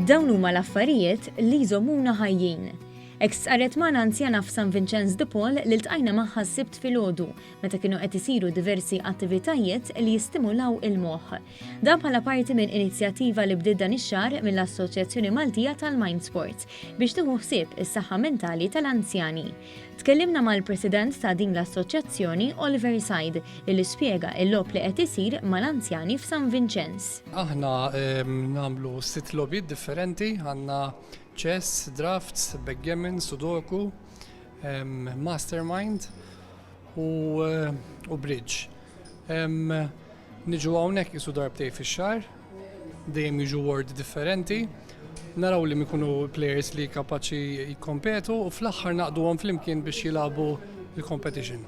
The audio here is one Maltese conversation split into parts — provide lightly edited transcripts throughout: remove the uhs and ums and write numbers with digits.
Dawn huma l-affarijiet li jżommuna ħajjin. Ek saret ma' anzjana f'San Vincenz de Paul li ltqajna magħha s-sibt filgħodu meta kienu qed isiru diversi attivitajiet li jistimulaw il-moħħ. Dan bħala parti minn inizjattiva li bdiet dan ix-xahar mill-Assoċjazzjoni Maltija tal-Mind Sports biex tieħu ħsieb is-saħħa mentali tal-anzjani. Tkellimna mal-President ta' din l-assoċjazzjoni Oliver Said li spjega l-logħob li qed isir mal-anzjani f'San Vincenz. Aħna nagħmlu 6 logħbiet differenti, għandna chess, drafts, backgammon, sudoku, mastermind u bridge. Niġu hawnhekk isu darbtej fix-xahar, dejjem jiġu word differenti, naraw li mikunu players li kapaċi jikkompetu u fl-aħħar naqduhom flimkien biex jilagħbu l-competition.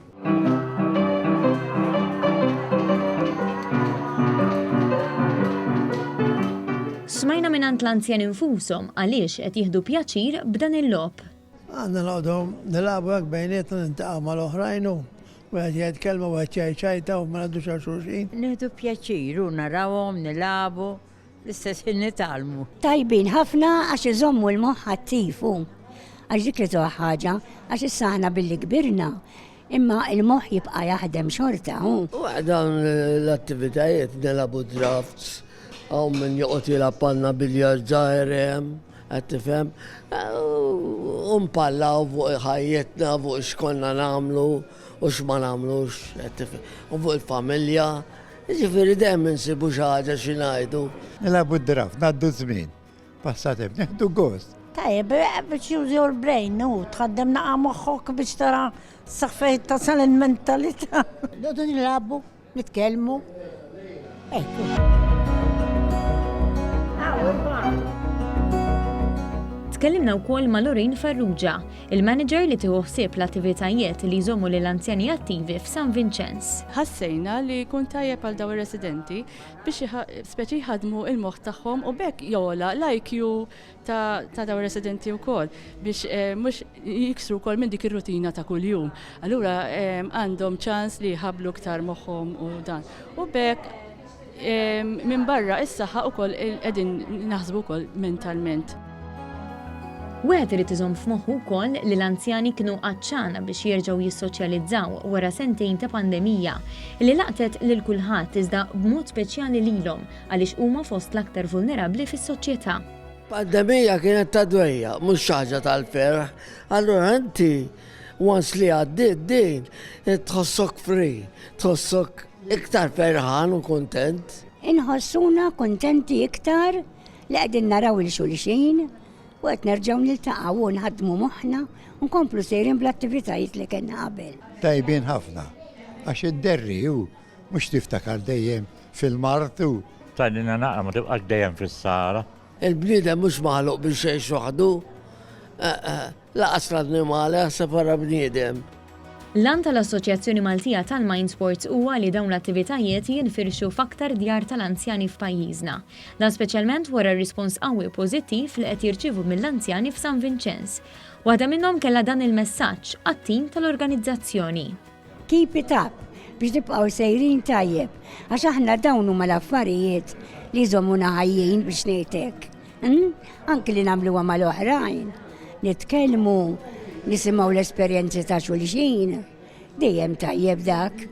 Smajna minant l-anzjan infushom għaliex qed jieħdu pjaċir b'dan il-logħob. Għandna noqogħdu nilagħbu hekk bejnietna nintaqgħu mal-oħrajn u wieħed jitkellmu wieħed jgħid u ma ngħadux għal xulxin. Nieħdu pjaċir u narawhom nilagħbu l-istess ħin nitalmu. Tajbin ħafna għax iżommu l-moħħ attifu. Għax dik li tuħ ħaġa għax issa aħna billi kbirna. Imma il-moħħ jibqa' jaħdem xorta. U dawn l-attivitajiet nilagħbu drafts. Għaw minn joqot jilab panna biljard zaħirem, għattifem, unpallaw fuq ħajjetna, fuq xkonna namlu, u xma namlux, għattifem, u fuq il-familja, ġifiri dem nsibu xaħġa xinajdu. Nilabu d-draft, naddu zmin, passatem, neħdu gost. Tajib, biex jużi l-brain, tħaddem naqa moħħok biex tara s-saffejt tasal il-mentalita. Dodu nilabu, nitkelmu. Tkellimna wkoll ma' Lorin Farrugia, il-manager li tieħu ħsieb l-attivitajiet li jżommu lill-anzjani attivi f'San Vincenz. Ħassejna li jkun tajjeb għal dawn ir-residenti biex speċi jħadmu il-moħħ tagħhom u bekk jola l-IQ ta' dawn ir-residenti wkoll biex mhux jiksru wkoll minn dik ir-rutina ta' kuljum. Allura għandhom ċans li jħabblu iktar moħħhom u dan. U bekk minn barra is-saħħa wkoll qegħdin naħsbu wkoll mentalment. Wieħed irid iżomm f'moħħu wkoll li l-anzjani kienu qaċċana biex jerġgħu jissoċjalizzaw wara sentejn ta' pandemija li laqtet lil kulħadd iżda b'mod speċjali lilhom għaliex huma fost l-aktar vulnerabbli fis-soċjetà. Pandemija kienet ta' dwejja, mhux xi ħaġa tal-ferħ. Allura inti once li għaddiet din tħossok free, tħossok iktar ferħan u kontent. Inħossuna kontenti iktar li qegħdin naraw il-xulxin u qed nerġgħu niltaqgħu u nħaddmu moħħna u nkomplu sejrin bl-attivitajiet li kellna qabel. Tajbin ħafna, għax id-derri u mhux tiftakar dejjem fil-martu. Tgħidilna naqra ma tibqax dejjem fis-sara. Il-bniedem mhux maħluq biex jgħix waħdu. Laqas l-annimali ħseb wara bniedem. L-an tal-Assoċjazzjoni Maltija tal-Mind Sports huwa li dawn l-attivitajiet jinfirxu f'aktar djar tal-anzjani f'pajjiżna. Dan speċjalment wara r-rispons qawwi pożittiv li qed jirċievu mill-anzjani f'San Vincenz. Waħda minnhom kellha dan il-messaġġ għat-tim tal-organizzazzjoni. Keep it up biex nibqgħu sejrin tajjeb għax aħna dawn huma l-affarijiet li jżommuna ħajjin biex ngħidlek. Anke li nagħmluha mal-oħrajn. Nitkellmu, nisimgħu l-esperjenzi ta' xulxin, dejjem tajjeb dak.